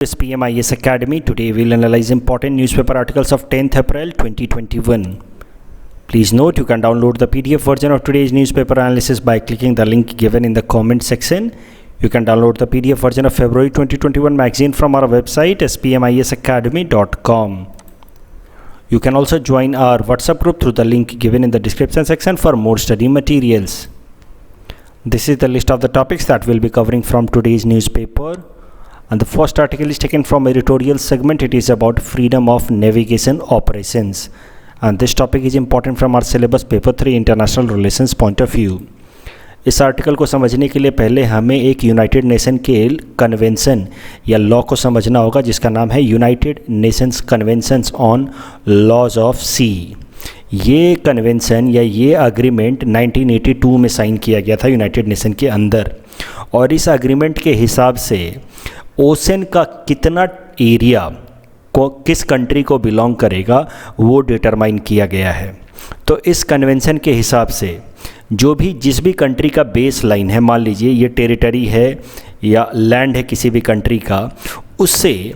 SPMIS Academy. Today we'll analyze important newspaper articles of 10th April 2021. Please note you can download the PDF version of today's newspaper analysis by clicking the link given in the comment section. You can download the PDF version of February 2021 magazine from our website spmisacademy.com. You can also join our WhatsApp group through the link given in the description section for more study materials. This is the list of the topics that we'll be covering from today's newspaper. And the first article is taken from editorial segment. It is about freedom of navigation operations. And this topic is important from our syllabus paper 3 international relations point of view. इस article को समझने के लिए पहले हमें एक United Nation के convention या लॉ को समझना होगा जिसका नाम है United Nations conventions on laws of sea. ये कन्वेंशन या ये अग्रीमेंट 1982 में साइन किया गया था यूनाइटेड नेशन के अंदर, और इस अग्रीमेंट के हिसाब से ओशन का कितना एरिया को किस कंट्री को बिलोंग करेगा वो डिटरमाइन किया गया है। तो इस कन्वेंशन के हिसाब से जो भी जिस भी कंट्री का बेस लाइन है, मान लीजिए ये टेरिटरी है या लैंड है किसी भी कंट्री का, उससे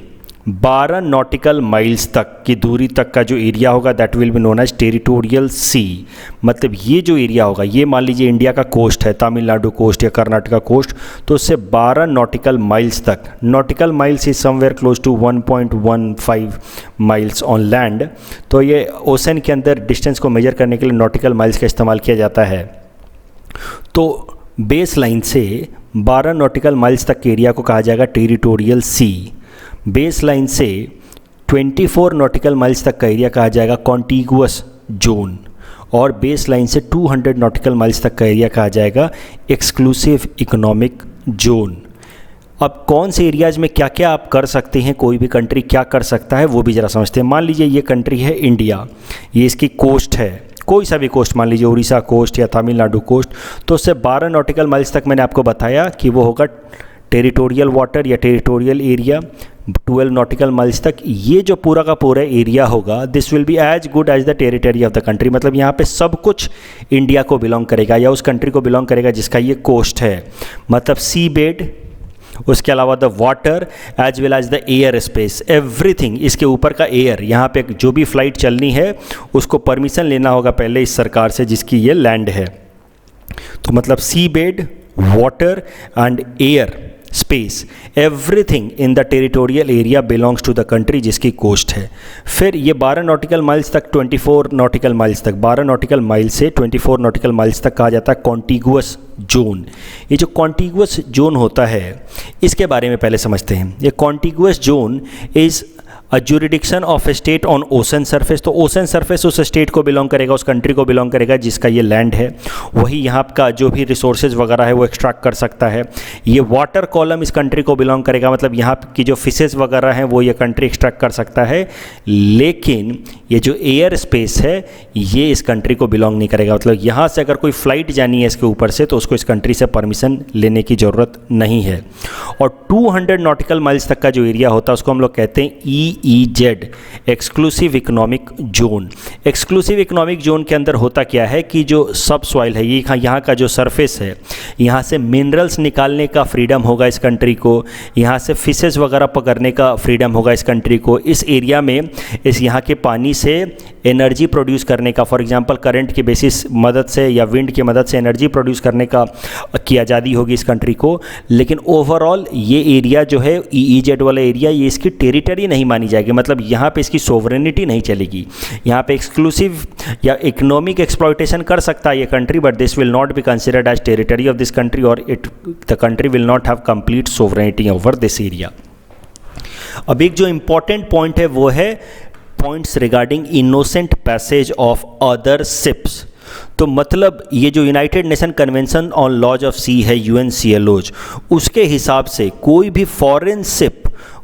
12 नॉटिकल माइल्स तक की दूरी तक का जो एरिया होगा that will be known as territorial sea. मतलब ये जो एरिया होगा, ये मान लीजिए इंडिया का कोस्ट है, तमिलनाडु कोस्ट या कर्नाटका कोस्ट, तो उससे 12 नॉटिकल माइल्स तक, nautical miles is somewhere close to 1.15 miles on land. तो ये ओशन के अंदर डिस्टेंस को मेजर करने के लिए नॉटिकल माइल्स का इस्तेमाल किया जाता है। तो बेस लाइन से 12 नॉटिकल माइल्स तक के एरिया को कहा जाएगा टेरिटोरियल सी। बेस लाइन से 24 नॉटिकल माइल्स तक का एरिया कहा जाएगा कॉन्टिगुअस जोन, और बेस लाइन से 200 नॉटिकल माइल्स तक का एरिया कहा जाएगा एक्सक्लूसिव इकोनॉमिक जोन। अब कौन से एरियाज में क्या क्या आप कर सकते हैं, कोई भी कंट्री क्या कर सकता है वो भी ज़रा समझते हैं। मान लीजिए ये कंट्री है इंडिया, ये इसकी कोस्ट है, कोई सा भी कोस्ट, मान लीजिए उड़ीसा कोस्ट या तमिलनाडु कोस्ट, तो उससे 12 नॉटिकल माइल्स तक मैंने आपको बताया कि वो होगा टेरिटोरियल वाटर या टेरिटोरियल एरिया। 12 नॉटिकल माइल्स तक ये जो पूरा का पूरा एरिया होगा, this will be as good as the territory of the country. मतलब यहाँ पे सब कुछ इंडिया को बिलोंग करेगा या उस कंट्री को बिलोंग करेगा जिसका ये कोस्ट है। मतलब सी बेड, उसके अलावा the water as well as the air space, everything, इसके ऊपर का एयर, यहाँ पे जो भी फ्लाइट चलनी है उसको परमिशन लेना होगा पहले इस सरकार से जिसकी ये लैंड है। तो मतलब sea bed, water and air space, everything in the territorial area belongs to the country जिसकी कोस्ट है। फिर ये 12 नॉटिकल माइल्स तक, 24 नॉटिकल माइल्स तक, 12 नॉटिकल माइल से 24 नॉटिकल माइल्स तक कहा जाता है कॉन्टिगुअस जोन। ये जो कॉन्टिगुअस जोन होता है इसके बारे में पहले समझते हैं। ये contiguous zone is a jurisdiction of A state on ocean surface. तो ओशन सरफेस उस स्टेट को बिलोंग करेगा, उस कंट्री को बिलोंग करेगा जिसका ये लैंड है, वही यहाँ का जो भी रिसोर्सेज वगैरह है वो एक्सट्रैक्ट कर सकता है। ये वाटर कॉलम इस कंट्री को बिलोंग करेगा, मतलब यहाँ की जो फिशेज वगैरह हैं वो ये कंट्री एक्सट्रैक्ट कर सकता है। लेकिन ये जो एयर स्पेस है ये इस कंट्री को बिलोंग नहीं करेगा। मतलब यहाँ से अगर कोई फ्लाइट जानी है इसके ऊपर से तो उसको इस कंट्री से परमिशन लेने की ज़रूरत नहीं है। और 200 नॉटिकल माइल्स तक का जो एरिया होता है उसको हम लोग कहते हैं EEZ, exclusive economic zone. Exclusive economic zone के अंदर होता क्या है कि जो सब सॉइल है, ये यहाँ का जो सरफेस है, यहाँ से मिनरल्स निकालने का फ्रीडम होगा इस कंट्री को, यहाँ से फिशेस वगैरह पकड़ने का फ्रीडम होगा इस कंट्री को। इस एरिया में इस यहाँ के पानी से एनर्जी प्रोड्यूस करने का, फॉर एग्जांपल करंट के बेसिस मदद से या विंड की मदद से एनर्जी प्रोड्यूस करने का की आज़ादी होगी इस कंट्री को। लेकिन ओवरऑल ये एरिया जो है EEZ वाला एरिया, ये इसकी टेरिटरी नहीं मानी जाएगी। मतलब यहाँ पे इसकी सोवरेनिटी नहीं चलेगी। यहाँ पे एक्सक्लूसिव या इकोनॉमिक एक्सप्लॉयटेशन कर सकता है ये country, but this will not be considered as territory of this country, और the country will not have complete sovereignty over this area. अब एक जो इम्पॉर्टेंट पॉइंट है वो है points regarding innocent passage of other ships. तो मतलब ये जो United Nation convention on laws of sea है, UNCLOज, उसके हिसाब से कोई भी फॉरेन शिप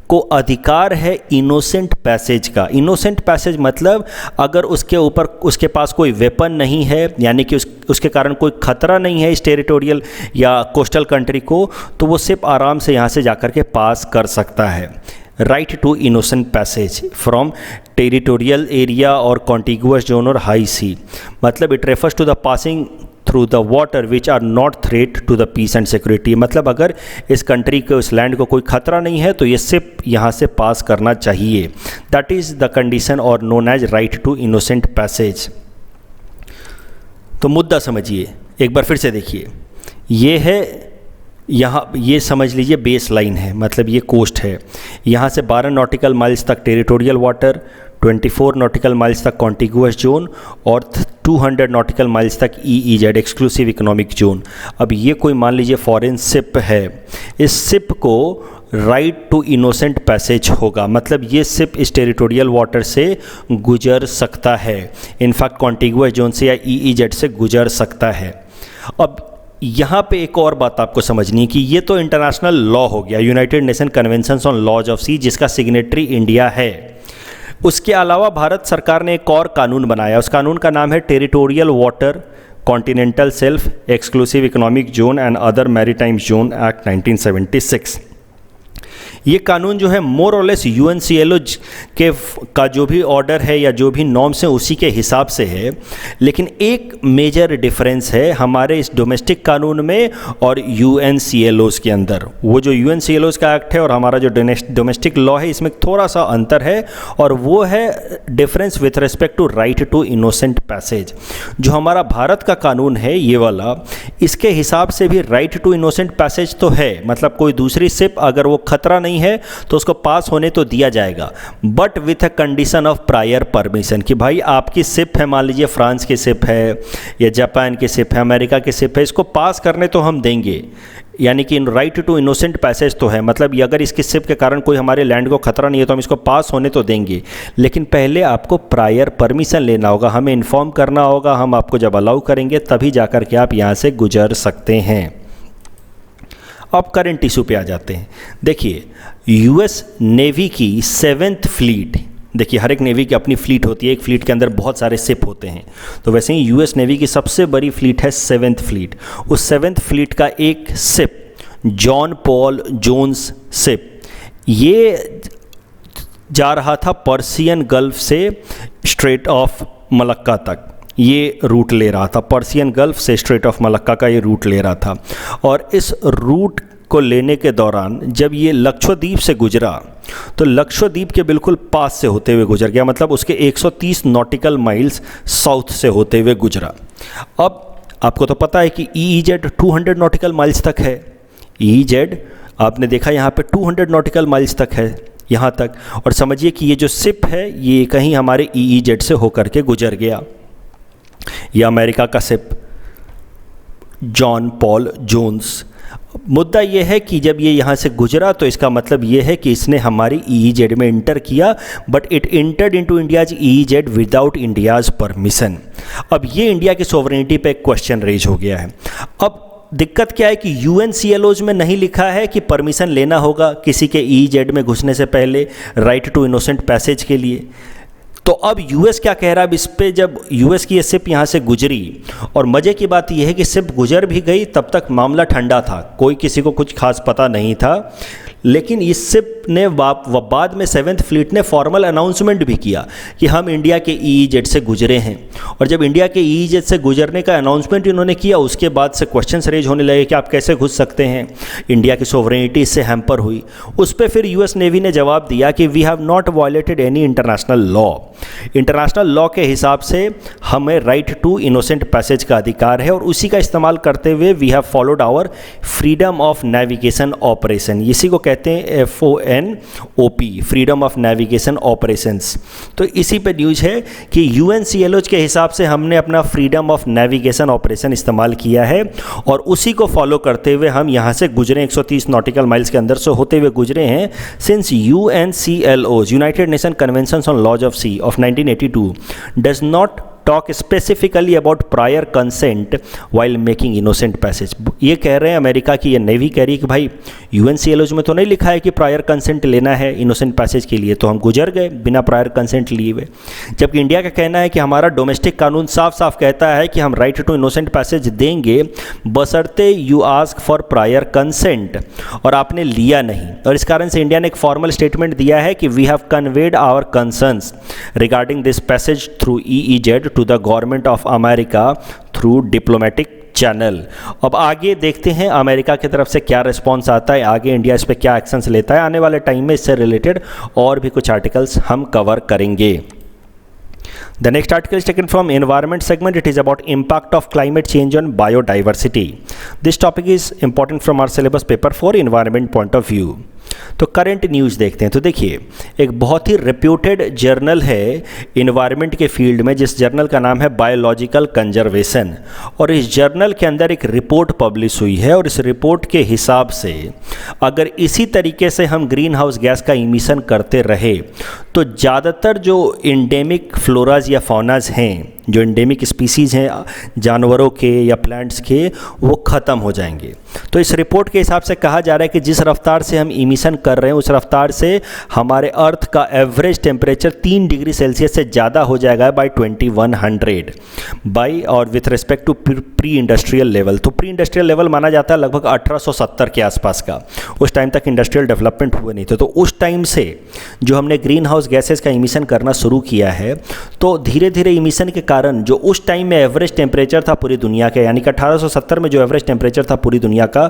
को अधिकार है इनोसेंट पैसेज का। इनोसेंट पैसेज मतलब अगर उसके ऊपर उसके पास कोई वेपन नहीं है, यानी कि उसके कारण कोई खतरा नहीं है इस टेरिटोरियल या कोस्टल कंट्री को, तो वो शिप आराम से यहाँ से जाकर के पास कर सकता है। Right to innocent passage from territorial area और कॉन्टिगुअस जोन और हाई सी, मतलब it refers to the passing through the water which are not threat to the peace and security. मतलब अगर इस कंट्री को, इस लैंड को कोई खतरा नहीं है तो ये शिप यहाँ से पास करना चाहिए। दैट इज़ द कंडीशन और known as right to innocent passage. तो मुद्दा समझिए, एक बार फिर से देखिए, ये है यहाँ, ये समझ लीजिए बेस लाइन है, मतलब ये कोस्ट है। यहाँ से 12 नॉटिकल माइल्स तक टेरिटोरियल वाटर, 24 नॉटिकल माइल्स तक कॉन्टिगुअस जोन और 200 नॉटिकल माइल्स तक EEZ एक्सक्लूसिव इकोनॉमिक जोन। अब ये कोई मान लीजिए फॉरेन शिप है, इस शिप को राइट टू इनोसेंट पैसेज होगा, मतलब ये शिप इस टेरिटोरियल वाटर से गुजर सकता है, इनफैक्ट कॉन्टिगुअस जोन से या EEZ से गुजर सकता है। अब यहाँ पे एक और बात आपको समझनी है कि ये तो इंटरनेशनल लॉ हो गया, United Nation conventions on laws of sea, जिसका सिग्नेटरी इंडिया है। उसके अलावा भारत सरकार ने एक और कानून बनाया, उस कानून का नाम है territorial water continental self exclusive economic zone and other maritime zone act 1976। ये कानून जो है मोर और लेस UNCLO का जो भी ऑर्डर है या जो भी नॉर्म्स हैं उसी के हिसाब से है, लेकिन एक मेजर डिफरेंस है हमारे इस डोमेस्टिक कानून में और UNCLOs के अंदर। वो जो UNCLOs का एक्ट है और हमारा जो डोमेस्टिक लॉ है, इसमें थोड़ा सा अंतर है, और वो है difference with respect to right to innocent passage. जो हमारा भारत का कानून है ये वाला, इसके हिसाब से भी राइट टू इनोसेंट पैसेज तो है, मतलब कोई दूसरी शिप अगर वो खतरा नहीं है तो उसको पास होने तो दिया जाएगा, but with a condition of prior permission, कि भाई आपकी शिप है, मान लीजिए फ्रांस की शिप है या जापान की शिप है, अमेरिका की शिप है, इसको पास करने तो हम देंगे, यानी कि राइट टू इनोसेंट पैसेज तो है, मतलब अगर इसकी शिप के कारण कोई हमारे लैंड को खतरा नहीं है तो हम इसको पास होने तो देंगे, लेकिन पहले आपको प्रायर परमिशन लेना होगा, हमें इन्फॉर्म करना होगा, हम आपको जब अलाउ करेंगे तभी जाकर के आप यहाँ से गुजर सकते हैं। अब करंट इशू पे आ जाते हैं। देखिए US नेवी की 7th फ्लीट, देखिए हर एक नेवी की अपनी फ्लीट होती है, एक फ्लीट के अंदर बहुत सारे शिप होते हैं, तो वैसे ही US नेवी की सबसे बड़ी फ्लीट है 7th फ्लीट। उस 7th फ्लीट का एक ship John Paul Jones ship, ये जा रहा था पर्सियन गल्फ से स्ट्रेट ऑफ मलक्का तक, ये रूट ले रहा था, पर्सियन गल्फ से स्ट्रेट ऑफ मलक्का का ये रूट ले रहा था। और इस रूट को लेने के दौरान जब ये लक्षद्वीप से गुजरा तो लक्षद्वीप के बिल्कुल पास से होते हुए गुजर गया, मतलब उसके 130 नॉटिकल माइल्स साउथ से होते हुए गुजरा। अब आपको तो पता है कि EEZ 200 नॉटिकल माइल्स तक है, EEZ आपने देखा यहाँ पे 200 नॉटिकल माइल्स तक है यहाँ तक, और समझिए कि ये जो शिप है ये कहीं हमारे EEZ से होकर के गुजर गया। यह अमेरिका का शिप जॉन पॉल जोन्स। मुद्दा यह है कि जब ये यहाँ से गुजरा तो इसका मतलब ये है कि इसने हमारी EEZ में इंटर किया, but it entered into India's EEZ without India's permission. अब ये इंडिया की सोवरेनिटी पे एक क्वेश्चन रेज हो गया है। अब दिक्कत क्या है कि UNCLOs में नहीं लिखा है कि परमिशन लेना होगा किसी के EEZ में घुसने से पहले राइट टू इनोसेंट पैसेज के लिए। तो अब US क्या कह रहा है, अब इस पे जब US की ये शिप यहाँ से गुजरी, और मज़े की बात यह है कि शिप गुजर भी गई तब तक मामला ठंडा था, कोई किसी को कुछ खास पता नहीं था, लेकिन इस शिप ने बाद में 7th फ्लीट ने फॉर्मल अनाउंसमेंट भी किया कि हम इंडिया के EEZ से गुजरे हैं। और जब इंडिया के EEZ से गुजरने का अनाउंसमेंट इन्होंने किया, उसके बाद से क्वेश्चंस रेज होने लगे कि आप कैसे घुस सकते हैं, इंडिया की सोवरेनिटी इससे हैम्पर हुई। उस पर फिर US नेवी ने जवाब दिया कि we have not violated any international law, international law के हिसाब से हमें राइट टू इनोसेंट पैसेज का अधिकार है, और उसी का इस्तेमाल करते हुए we have followed our freedom of navigation operation, इसी को कहते हैं FONOP, freedom of navigation operations. तो इसी पे न्यूज़ है कि UNCLOs के हिसाब से हमने अपना फ्रीडम ऑफ नेविगेशन ऑपरेशन इस्तेमाल किया है, और उसी को फॉलो करते हुए हम यहाँ से गुजरे, 130 नॉटिकल माइल्स के अंदर से होते हुए गुजरे हैं। Since UNCLOs, United Nation conventions on laws of sea of 1982 does not talk specifically about prior consent while making innocent passage. ये कह रहे हैं अमेरिका की, ये नेवी कह रही है कि भाई UNCLOs में तो नहीं लिखा है कि प्रायर कंसेंट लेना है इनोसेंट पैसेज के लिए, तो हम गुजर गए बिना प्रायर कंसेंट लिए हुए। जबकि इंडिया का कहना है कि हमारा डोमेस्टिक कानून साफ साफ कहता है कि हम राइट टू इनोसेंट पैसेज देंगे बशर्ते you ask for prior consent, और आपने लिया नहीं। और इस कारण से इंडिया ने एक फॉर्मल स्टेटमेंट दिया है कि we have conveyed our concerns regarding this passage through EEZ to the government of America through diplomatic channel. अब आगे देखते हैं अमेरिका की तरफ से क्या रिस्पॉन्स आता है, आगे इंडिया इस पर क्या एक्शंस लेता है। आने वाले टाइम में इससे रिलेटेड और भी कुछ आर्टिकल्स हम कवर करेंगे। The next article is taken from environment segment. It is about impact of climate change on biodiversity. This topic is important from our syllabus paper for environment point of view. तो current news देखते हैं। तो देखिए, एक बहुत ही reputed journal है environment के field में, जिस जर्नल का नाम है बायोलॉजिकल कंजर्वेशन, और इस जर्नल के अंदर एक रिपोर्ट पब्लिश हुई है। और इस रिपोर्ट के हिसाब से अगर इसी तरीके से हम ग्रीन हाउस गैस का इमिशन करते रहे तो ज़्यादातर जो इंडेमिक फ्लोराज या फौनाज हैं, जो इंडेमिक स्पीसीज़ हैं जानवरों के या प्लांट्स के, वो ख़त्म हो जाएंगे। तो इस रिपोर्ट के हिसाब से कहा जा रहा है कि जिस रफ्तार से हम इमिशन कर रहे हैं उस रफ्तार से हमारे अर्थ का एवरेज टेम्परेचर 3 डिग्री सेल्सियस से ज़्यादा हो जाएगा बाय 2100 बाई और with respect to pre industrial level. तो प्री इंडस्ट्रियल लेवल माना जाता है लगभग 1870 के आसपास का। उस टाइम तक इंडस्ट्रियल डेवलपमेंट हुए नहीं थे। तो उस टाइम से जो हमने ग्रीन हाउस गैसेस का इमिशन करना शुरू किया है, तो धीरे धीरे इमिशन के कारण जो उस टाइम में एवरेज टेम्परेचर था पूरी दुनिया के, यानी कि 1870 में जो एवरेज टेम्परेचर था पूरी दुनिया का,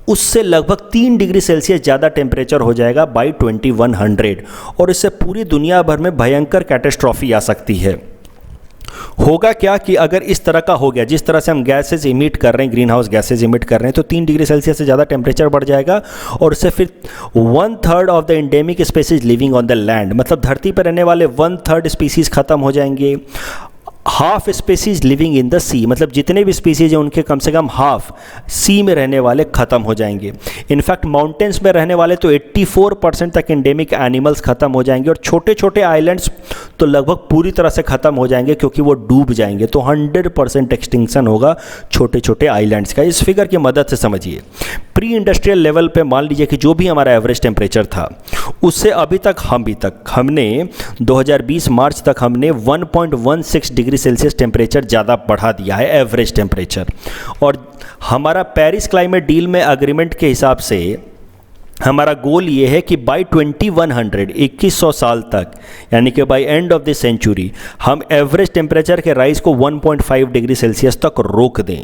उससे लगभग 3 डिग्री सेल्सियस ज़्यादा टेम्परेचर हो जाएगा बाई 2100। और इससे पूरी दुनिया भर में भयंकर कैटेस्ट्रॉफी आ सकती है। होगा क्या कि अगर इस तरह का हो गया, जिस तरह से हम गैसेज इमिट कर रहे हैं, ग्रीन हाउस गैसेज इमिट कर रहे हैं, तो 3 डिग्री सेल्सियस से ज़्यादा टेम्परेचर बढ़ जाएगा। और उससे फिर 1/3 of the endemic species living on the land, मतलब धरती पर रहने वाले 1/3 स्पीसीज खत्म हो जाएंगे। Half species living in the sea, मतलब जितने भी स्पीसीज हैं उनके कम से कम हाफ सी में रहने वाले ख़त्म हो जाएंगे। इनफैक्ट माउंटेन्स में रहने वाले तो 84% तक एंडेमिक एनिमल्स ख़त्म हो जाएंगे। और छोटे छोटे आइलैंड्स तो लगभग पूरी तरह से ख़त्म हो जाएंगे क्योंकि वो डूब जाएंगे। तो 100% एक्सटिंक्शन होगा छोटे छोटे आइलैंड्स का। इस फिगर की मदद से समझिए, प्री इंडस्ट्रियल लेवल पे मान लीजिए कि जो भी हमारा एवरेज टेम्परेचर था उससे अभी तक हमने 2020 मार्च तक हमने 1.16 डिग्री सेल्सियस टेम्परेचर ज़्यादा बढ़ा दिया है एवरेज टेम्परेचर। और हमारा पेरिस क्लाइमेट डील में अग्रीमेंट के हिसाब से हमारा गोल ये है कि बाय 2100 साल तक, यानी कि by end of this century, हम एवरेज टेम्परेचर के राइज को 1.5 डिग्री सेल्सियस तक रोक दें।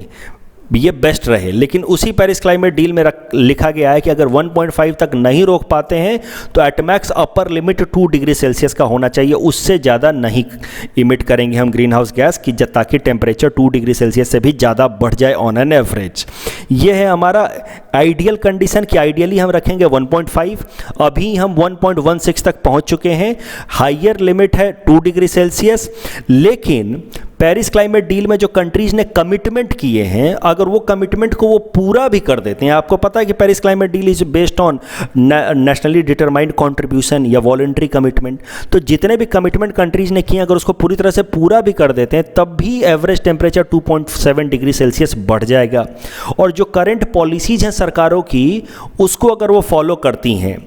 ये बेस्ट रहे। लेकिन उसी पेरिस क्लाइमेट डील में लिखा गया है कि अगर 1.5 तक नहीं रोक पाते हैं तो एटमैक्स अपर लिमिट 2 डिग्री सेल्सियस का होना चाहिए, उससे ज़्यादा नहीं इमिट करेंगे हम ग्रीन हाउस गैस की, ताकि टेम्परेचर 2 डिग्री सेल्सियस से भी ज़्यादा बढ़ जाए ऑन एन एवरेज। ये है हमारा आइडियल कंडीशन कि आइडियली हम रखेंगे 1.5। अभी हम 1.16 तक पहुंच चुके हैं। हाइयर लिमिट है 2 डिग्री सेल्सियस। लेकिन पेरिस क्लाइमेट डील में जो कंट्रीज़ ने कमिटमेंट किए हैं, अगर वो कमिटमेंट को वो पूरा भी कर देते हैं, आपको पता है कि Paris climate deal is based on nationally determined contribution या वॉलंटरी कमिटमेंट। तो जितने भी कमिटमेंट कंट्रीज़ ने किए, अगर उसको पूरी तरह से पूरा भी कर देते हैं, तब भी एवरेज टेम्परेचर 2.7 डिग्री सेल्सियस बढ़ जाएगा। और जो करंट पॉलिसीज़ हैं सरकारों की, उसको अगर वो फॉलो करती हैं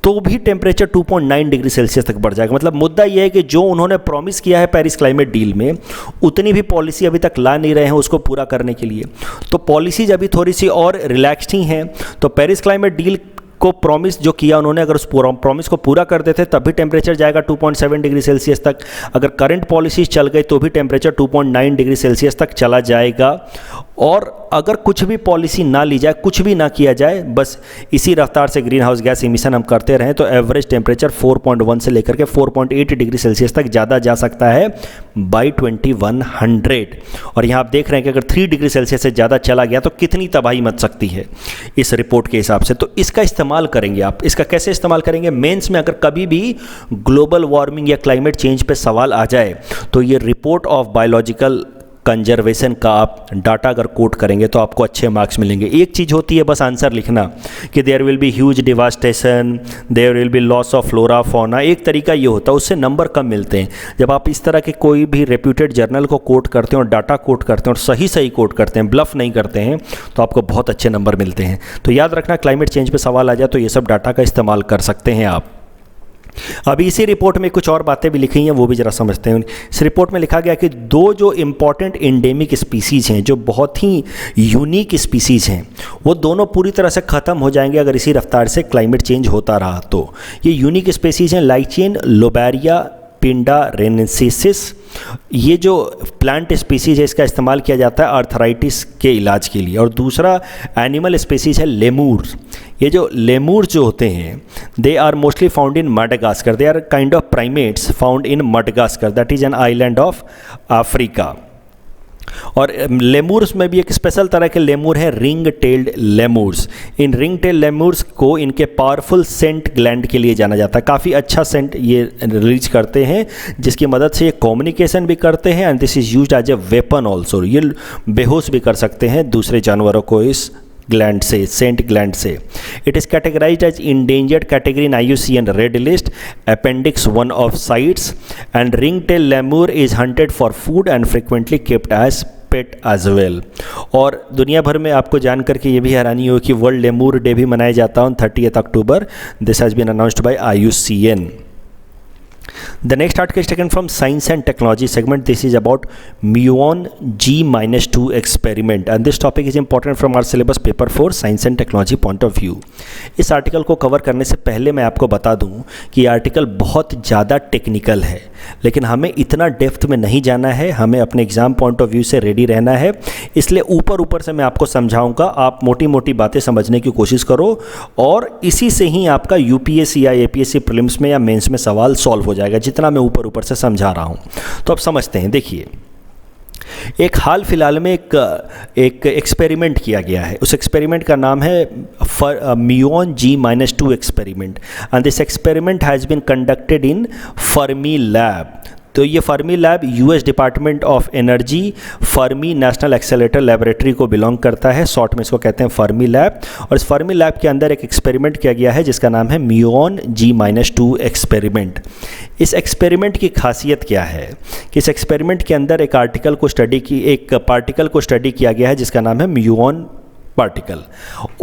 तो भी टेम्परेचर 2.9 डिग्री सेल्सियस तक बढ़ जाएगा। मतलब मुद्दा यह है कि जो उन्होंने प्रॉमिस किया है पेरिस क्लाइमेट डील में, उतनी भी पॉलिसी अभी तक ला नहीं रहे हैं उसको पूरा करने के लिए। तो पॉलिसीज अभी थोड़ी सी और रिलैक्स्ड ही हैं। तो पेरिस क्लाइमेट डील को प्रॉमिस जो किया उन्होंने, अगर उस प्रॉमिस को पूरा कर देते तब भी टेम्परेचर जाएगा 2.7 डिग्री सेल्सियस तक। अगर करंट पॉलिसीज चल गई तो भी टेम्परेचर 2.9 डिग्री सेल्सियस तक चला जाएगा। और अगर कुछ भी पॉलिसी ना ली जाए, कुछ भी ना किया जाए, बस इसी रफ्तार से ग्रीन हाउस गैस इमिशन हम करते रहें, तो एवरेज टेम्परेचर 4.1 से लेकर के 4.8 डिग्री सेल्सियस तक ज़्यादा जा सकता है बाई 2100। और यहाँ आप देख रहे हैं कि अगर 3 डिग्री सेल्सियस से ज़्यादा चला गया तो कितनी तबाही मच सकती है इस रिपोर्ट के हिसाब से। तो इसका इस्तेमाल करेंगे आप। इसका कैसे इस्तेमाल करेंगे? मेंस में अगर कभी भी ग्लोबल वार्मिंग या क्लाइमेट चेंज पे सवाल आ जाए तो ये रिपोर्ट ऑफ बायोलॉजिकल कंजर्वेशन का आप डाटा अगर कोट करेंगे तो आपको अच्छे मार्क्स मिलेंगे। एक चीज़ होती है बस आंसर लिखना कि there will be huge devastation, there will be loss of flora fauna. एक तरीका ये होता है, उससे नंबर कम मिलते हैं। जब आप इस तरह के कोई भी रेप्यूटेड जर्नल को कोट करते हैं और डाटा कोट करते हैं और सही सही कोट करते हैं, ब्लफ नहीं करते हैं, तो आपको बहुत अच्छे नंबर मिलते हैं। तो याद रखना, क्लाइमेट चेंज पे सवाल आ जाए तो ये सब डाटा का इस्तेमाल कर सकते हैं आप। अभी इसी रिपोर्ट में कुछ और बातें भी लिखी हैं, वो भी ज़रा समझते हैं। इस रिपोर्ट में लिखा गया कि 2 जो इम्पॉर्टेंट एंडेमिक स्पीसीज़ हैं, जो बहुत ही यूनिक स्पीसीज़ हैं, वो दोनों पूरी तरह से ख़त्म हो जाएंगे अगर इसी रफ्तार से क्लाइमेट चेंज होता रहा। तो ये यूनिक स्पीसीज़ हैं लाइचिन लोबैरिया पिंडारेनेंसिस ये जो प्लांट स्पीसीज है इसका इस्तेमाल किया जाता है आर्थराइटिस के इलाज के लिए। और दूसरा एनिमल स्पीसीज है लेमूर। ये जो लेमूर जो होते हैं they are mostly found in Madagascar. They are kind of primates found in Madagascar, that is an island of Africa. और लेमूर्स में भी एक स्पेशल तरह के लेमूर है, रिंग टेल्ड लेमूर्स। इन रिंग टेल्ड लेमूर्स को इनके पावरफुल सेंट ग्लैंड के लिए जाना जाता है। काफ़ी अच्छा सेंट ये रिलीज करते हैं जिसकी मदद से ये कम्युनिकेशन भी करते हैं and this is used as a weapon also. ये बेहोश भी कर सकते हैं दूसरे जानवरों को इस ग्लैंड से, सेंट ग्लैंड से। It is categorized as endangered category in IUCN red list, appendix 1 of CITES, and ring tail lemur is hunted for food and frequently kept as pet as well. और दुनिया भर में आपको जान करके ये भी हैरानी हो कि वर्ल्ड लेमूर डे भी मनाया जाता है 30 अक्टूबर। This has been announced by IUCN। The next article is taken from Science and Technology segment. This is about muon G-2 experiment and this topic is important from our syllabus paper 4 Science and Technology point of view. इस article को cover करने से पहले मैं आपको बता दूं कि ये आर्टिकल बहुत ज़्यादा टेक्निकल है, लेकिन हमें इतना डेप्थ में नहीं जाना है, हमें अपने एग्ज़ाम पॉइंट ऑफ व्यू से रेडी रहना है। इसलिए ऊपर ऊपर से मैं आपको समझाऊंगा, आप मोटी मोटी बातें समझने की कोशिश करो और इसी से ही आपका UPSC या APSC प्रीलिम्स में या मेंस में सवाल सॉल्व हो जाएगा, जितना मैं ऊपर ऊपर से समझा रहा हूँ। तो अब समझते हैं। देखिए, एक हाल फिलहाल में एक एक्सपेरिमेंट किया गया है। उस एक्सपेरिमेंट का नाम है muon G-2 experiment and this experiment has been conducted in Fermi lab. तो ये Fermi lab US department of energy Fermi national accelerator laboratory को बिलोंग करता है, शॉर्ट में इसको कहते हैं फर्मी लैब। और इस फर्मी लैब के अंदर एक एक्सपेरिमेंट किया गया है जिसका नाम है muon G-2 एक्सपेरिमेंट। इस एक्सपेरिमेंट की खासियत क्या है कि इस एक्सपेरिमेंट के अंदर एक पार्टिकल को स्टडी किया गया है जिसका नाम है म्यूऑन पार्टिकल।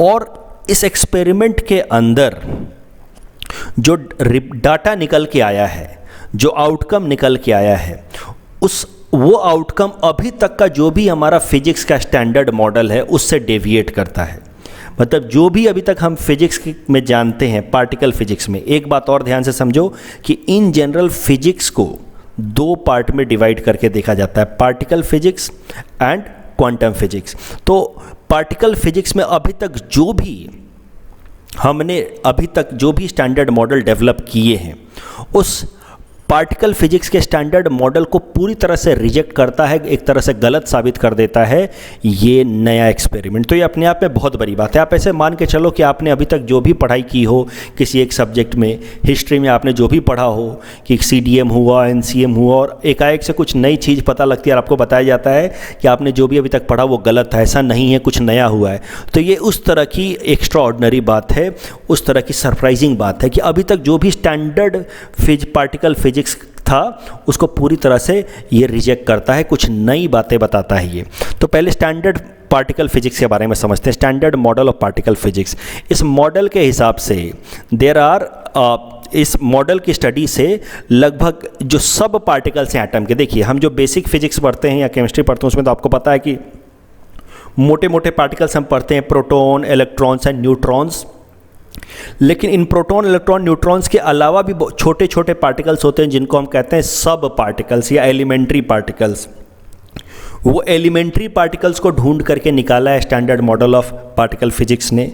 और इस एक्सपेरिमेंट के अंदर जो डाटा निकल के आया है, जो आउटकम निकल के आया है, वो आउटकम अभी तक का जो भी हमारा फिजिक्स का स्टैंडर्ड मॉडल है उससे डेविएट करता है। मतलब जो भी अभी तक हम फिजिक्स में जानते हैं, पार्टिकल फिजिक्स में, एक बात और ध्यान से समझो कि इन जनरल फिजिक्स को 2 पार्ट में डिवाइड करके देखा जाता है, particle physics and quantum physics. तो पार्टिकल फिजिक्स में अभी तक जो भी स्टैंडर्ड मॉडल डेवलप किए हैं, उस पार्टिकल फिजिक्स के स्टैंडर्ड मॉडल को पूरी तरह से रिजेक्ट करता है, एक तरह से गलत साबित कर देता है ये नया एक्सपेरिमेंट। तो ये अपने आप में बहुत बड़ी बात है। आप ऐसे मान के चलो कि आपने अभी तक जो भी पढ़ाई की हो किसी एक सब्जेक्ट में, हिस्ट्री में आपने जो भी पढ़ा हो कि CDM हुआ, NCM हुआ, और एकाएक से कुछ नई चीज़ पता लगती है और आपको बताया जाता है कि आपने जो भी अभी तक पढ़ा वो गलत था, ऐसा नहीं है, कुछ नया हुआ है। तो ये उस तरह की एक्स्ट्रा ऑर्डिनरी बात है, उस तरह की सरप्राइजिंग बात है कि अभी तक जो भी स्टैंडर्ड पार्टिकल फिजिक्स था उसको पूरी तरह से ये रिजेक्ट करता है, कुछ नई बातें बताता है ये। तो पहले स्टैंडर्ड पार्टिकल फिजिक्स के बारे में समझते हैं। Standard model of particle physics, इस मॉडल के हिसाब से इस मॉडल की स्टडी से लगभग जो सब पार्टिकल्स हैं एटम के, देखिए हम जो बेसिक फिजिक्स पढ़ते हैं या केमिस्ट्री पढ़ते हैं उसमें तो आपको पता है कि मोटे मोटे पार्टिकल्स हम पढ़ते हैं, प्रोटॉन, इलेक्ट्रॉन्स एंड न्यूट्रॉन्स। लेकिन इन प्रोटॉन, इलेक्ट्रॉन, न्यूट्रॉन्स के अलावा भी छोटे छोटे पार्टिकल्स होते हैं जिनको हम कहते हैं सब पार्टिकल्स या एलिमेंट्री पार्टिकल्स। वो एलिमेंट्री पार्टिकल्स को ढूंढ करके निकाला है standard model of particle physics ने।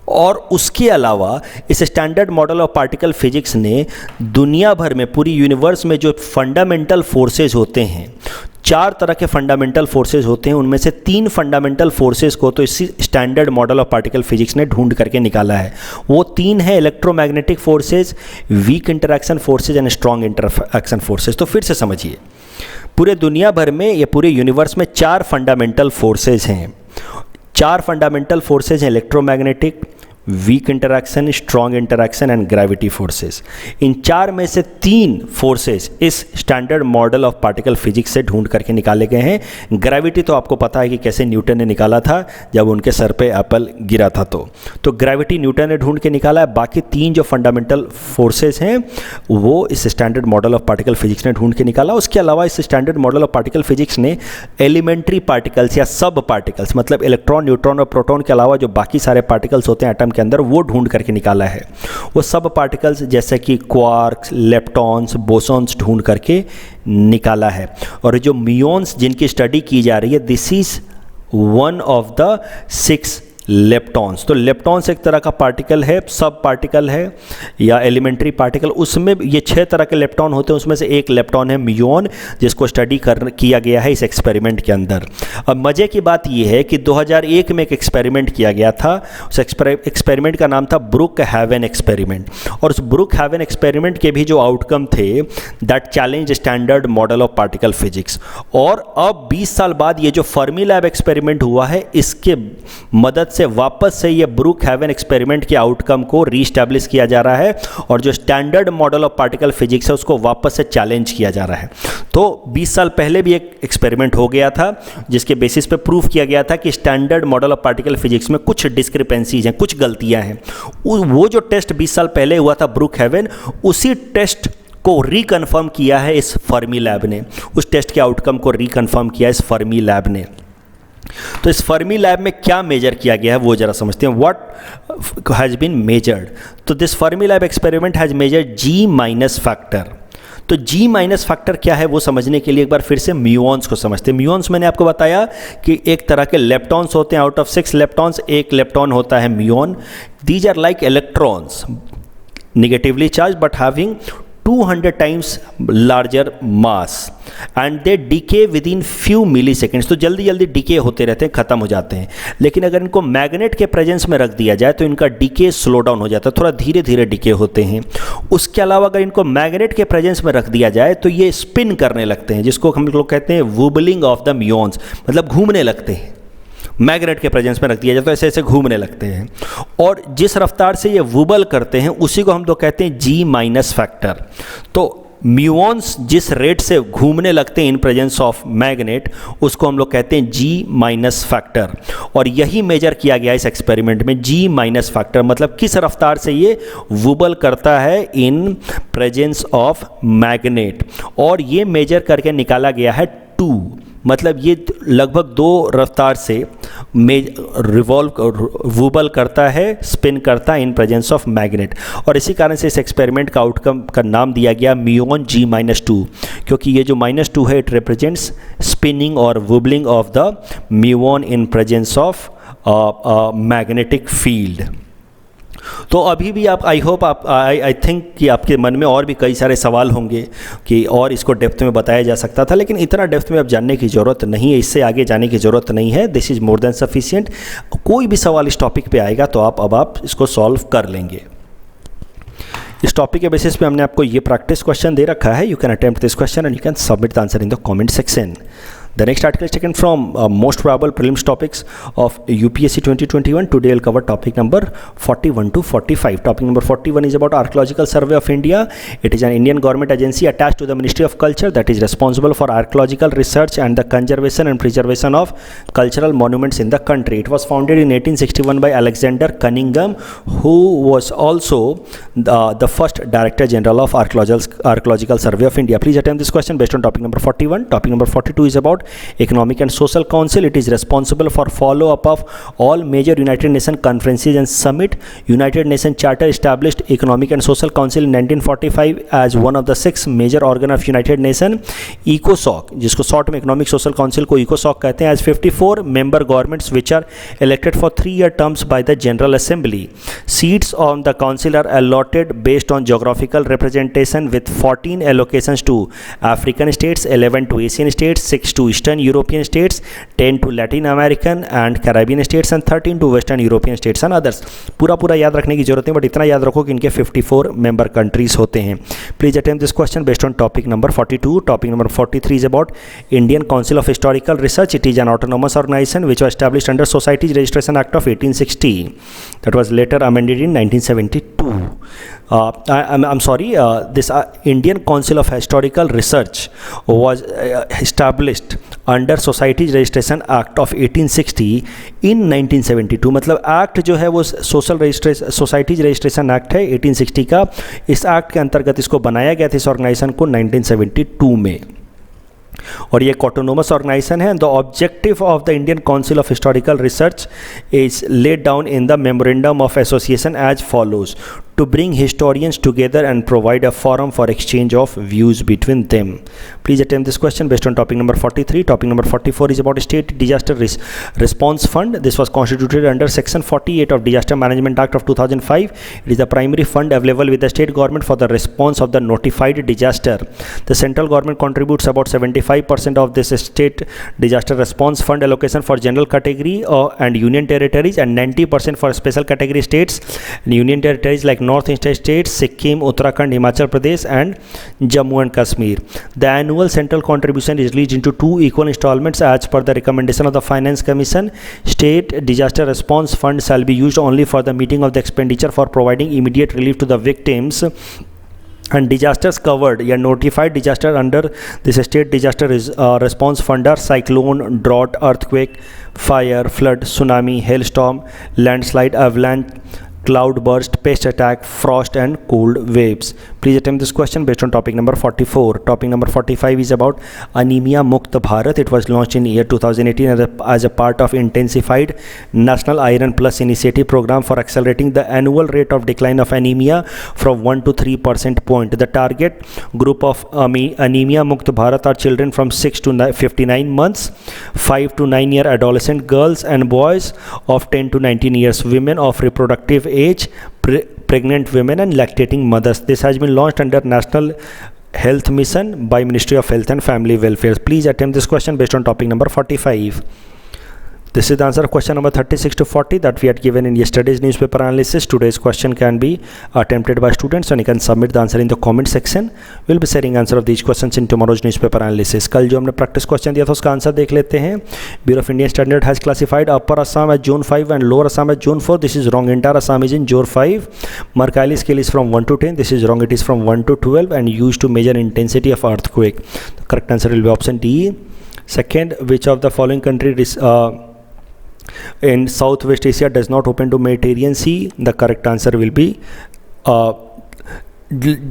और उसके अलावा इस standard model of particle physics ने दुनिया भर में, पूरी यूनिवर्स में जो फंडामेंटल फोर्सेज होते हैं, 4 तरह के फंडामेंटल फोर्सेज होते हैं, उनमें से 3 फंडामेंटल फोर्सेज को तो इसी standard model of particle physics ने ढूंढ करके निकाला है। वो 3 है electromagnetic forces, weak interaction forces and strong interaction forces. तो फिर से समझिए, पूरे दुनिया भर में या पूरे यूनिवर्स में 4 फंडामेंटल फोर्सेज हैं। 4 फंडामेंटल फोर्सेज हैं, electromagnetic, weak interaction, strong interaction and gravity forces. इन 4 में से 3 फोर्सेस इस standard model of particle physics से ढूंढ करके निकाले गए हैं। ग्रेविटी तो आपको पता है कि कैसे न्यूटन ने निकाला था जब उनके सर पे एप्पल गिरा था। तो ग्रेविटी न्यूटन ने ढूंढ के निकाला है। बाकी 3 जो फंडामेंटल फोर्सेस हैं वो इस standard model of particle physics ने ढूंढ के निकाला। उसके अलावा इस standard model of particle physics ने एलिमेंट्री पार्टिकल्स या सब पार्टिकल्स, मतलब इलेक्ट्रॉन, न्यूट्रॉन और प्रोटॉन के अलावा जो बाकी सारे पार्टिकल्स होते हैं एटम एटम के अंदर, वो ढूंढ करके निकाला है। वो सब पार्टिकल्स जैसे कि क्वार्क्स, लेप्टॉन्स, बोसॉन्स ढूंढ करके निकाला है। और जो म्यून्स जिनकी स्टडी की जा रही है, this is one of the 6 leptons. तो लेप्टॉन्स एक तरह का पार्टिकल है, सब पार्टिकल है या एलिमेंट्री पार्टिकल, उसमें ये 6 तरह के लेप्टॉन होते हैं, उसमें से एक लेप्टॉन है म्यून, जिसको स्टडी किया गया है इस एक्सपेरिमेंट के अंदर। अब मज़े की बात ये है कि 2001 में एक एक्सपेरिमेंट किया गया था, उस एक्सपेरिमेंट का नाम था ब्रुक हैवन एक्सपेरिमेंट। और उस ब्रुक हैवन एक्सपेरिमेंट के भी जो आउटकम थे, that challenge standard model of particle physics. और अब 20 साल बाद ये जो फर्मी लैब एक्सपेरिमेंट हुआ है, इसके मदद से वापस से ये ब्रुक हैवन एक्सपेरिमेंट के आउटकम को रीस्टैब्लिश किया जा रहा है और जो standard model of particle physics है उसको वापस से चैलेंज किया जा रहा है। तो 20 साल पहले भी एक एक्सपेरिमेंट हो गया था जिसके बेसिस पे प्रूव किया गया था कि standard model of particle physics में कुछ डिस्क्रिपेंसीज हैं, कुछ गलतियां हैं। वो जो टेस्ट 20 साल पहले हुआ था ब्रुक हैवन, उसी टेस्ट को रिकन्फर्म किया है इस फर्मी लैब ने, उस टेस्ट के आउटकम को रिकन्फर्म किया इस फर्मी लैब ने। तो इस फर्मी लैब में क्या मेजर किया गया है वो जरा समझते हैं। What has been measured? तो this Fermi lab experiment has measured G minus factor. तो G माइनस फैक्टर क्या है वो समझने के लिए एक बार फिर से म्यून्स को समझते हैं। म्यून्स मैंने आपको बताया कि एक तरह के लेप्टॉन्स होते हैं, आउट ऑफ 6 लेप्टॉन्स एक लेप्टॉन होता है muon. These are like electrons, negatively charge but having 200 times larger mass and they decay within few milliseconds. तो जल्दी जल्दी डिके होते रहते हैं, ख़त्म हो जाते हैं। लेकिन अगर इनको मैग्नेट के प्रेजेंस में रख दिया जाए तो इनका डिके स्लो डाउन हो जाता है, थोड़ा धीरे धीरे डिके होते हैं। उसके अलावा अगर इनको मैग्नेट के प्रेजेंस में रख दिया जाए तो ये स्पिन करने लगते हैं, जिसको हम लोग कहते हैं वुबलिंग ऑफ द म्यून्स, मतलब घूमने लगते हैं। मैग्नेट के प्रेजेंस में रख दिया जाए तो ऐसे ऐसे घूमने लगते हैं और जिस रफ्तार से ये वुबल करते हैं उसी को हम तो कहते हैं G माइनस फैक्टर। तो म्यून्स जिस रेट से घूमने लगते हैं इन प्रेजेंस ऑफ मैग्नेट, उसको हम लोग कहते हैं G माइनस फैक्टर। और यही मेजर किया गया इस एक्सपेरिमेंट में, G माइनस फैक्टर मतलब किस रफ्तार से ये वुबल करता है इन प्रेजेंस ऑफ मैग्नेट। और ये मेजर करके निकाला गया है 2, मतलब ये लगभग 2 रफ्तार से वुबल करता है, स्पिन करता है इन प्रेजेंस ऑफ मैग्नेट। और इसी कारण से इस एक्सपेरिमेंट का आउटकम का नाम दिया गया म्यून G-2, क्योंकि ये जो -2 है इट रिप्रेजेंट्स स्पिनिंग और wobbling of the muon in presence of magnetic field. तो अभी भी आप, आई होप आप, आई थिंक कि आपके मन में और भी कई सारे सवाल होंगे कि और इसको डेप्थ में बताया जा सकता था, लेकिन इतना डेप्थ में अब जानने की ज़रूरत नहीं है, इससे आगे जाने की ज़रूरत नहीं है। This is more than sufficient. कोई भी सवाल इस टॉपिक पे आएगा तो आप इसको सॉल्व कर लेंगे। इस टॉपिक के बेसिस पे हमने आपको ये प्रैक्टिस क्वेश्चन दे रखा है। You can attempt this question and you can submit the answer in the comment section. The next article is taken from most probable prelims topics of UPSC 2021. Today I'll cover topic number 41 to 45. Topic number 41 is about Archaeological Survey of India. It is an Indian government agency attached to the Ministry of Culture that is responsible for archaeological research and the conservation and preservation of cultural monuments in the country. It was founded in 1861 by Alexander Cunningham, who was also the first Director General of Archaeological Survey of India. Please attempt this question based on topic number 41. Topic number 42 is about Economic and Social Council. It is responsible for follow-up of all major United Nations conferences and summit. United Nations Charter established Economic and Social Council in 1945 as one of the 6 major organ of United Nations. ECOSOC, जिसको short में Economic Social Council को ECOSOC कहते हैं, as 54 member governments which are elected for 3-year terms by the General Assembly. Seats on the council are allotted based on geographical representation with 14 allocations to African states, 11 to Asian states, 6 to Eastern European states, 10 to Latin American and Caribbean states and 13 to Western European states and others. पूरा याद रखने की जरूरत है, but इतना याद रखो कि इनके 54 मेंबर कंट्रीज होते हैं। Please attempt this question based on topic number 42. Topic number 43 is about Indian Council of Historical Research. It is an autonomous organization which was established under Societies Registration Act of 1860 that was later amended in 1972. I'm sorry, this Indian Council of Historical Research was established under Societies Registration Act of 1860 in 1972. मतलब act जो है वो societies registration act है 1860 का। इस act के अंतर्गत इसको बनाया गया था, इस ऑर्गेनाइजेशन को 1972 में। और ये ऑटोनोमस ऑर्गेनाइजेशन है. The objective of the Indian council of historical research is laid down in the memorandum of association as follows: to bring historians together and provide a forum for exchange of views between them. Please attempt this question based on topic number 43. Topic number 44 is about State Disaster Response Fund. This was constituted under Section 48 of Disaster Management Act of 2005. It is the primary fund available with the state government for the response of the notified disaster. The central government contributes about 75% of this state disaster response fund allocation for general category and union territories, and 90% for special category states and union territories like North Eastern states, Sikkim, Uttarakhand, Himachal Pradesh, and Jammu and Kashmir. The annual central contribution is released into 2 equal installments as per the recommendation of the Finance Commission. State Disaster Response Fund shall be used only for the meeting of the expenditure for providing immediate relief to the victims and disasters covered या notified disaster under this state disaster response fund are cyclone, drought, earthquake, fire, flood, tsunami, hailstorm, landslide, avalanche, cloud burst, pest attack, frost and cold waves. Please attempt this question based on topic number 44. Topic number 45 is about Anemia Mukt Bharat. It was launched in year 2018 as a part of intensified National Iron Plus Initiative program for accelerating the annual rate of decline of anemia from 1 to 3% point. The target group of Anemia Mukt Bharat are children from 6 to 59 months, 5 to 9 year adolescent girls and boys of 10 to 19 years, women of reproductive age, pregnant women and lactating mothers. This has been launched under National Health Mission by Ministry of Health and Family Welfare. Please attempt this question based on topic number 45. This is the answer of question number 36 to 40 that we had given in yesterday's newspaper analysis. Today's question can be attempted by students and you can submit the answer in the comment section. We'll be sharing answer of these questions in tomorrow's newspaper analysis. कल जो हमने practice question दिया था उसका answer देख लेते हैं. Bureau of Indian Standard has classified Upper Assam as Zone 5 and Lower Assam as Zone 4. This is wrong. Entire Assam is in Zone 5. Mercalli scale is from 1 to 10. This is wrong. It is from 1 to 12 and used to measure intensity of earthquake. The correct answer will be option D. Second, which of the following countries in Southwest Asia does not open to Mediterranean Sea? The correct answer will be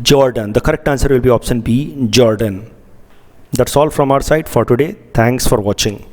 Jordan. The correct answer will be option B, Jordan. That's all from our side for today. Thanks for watching.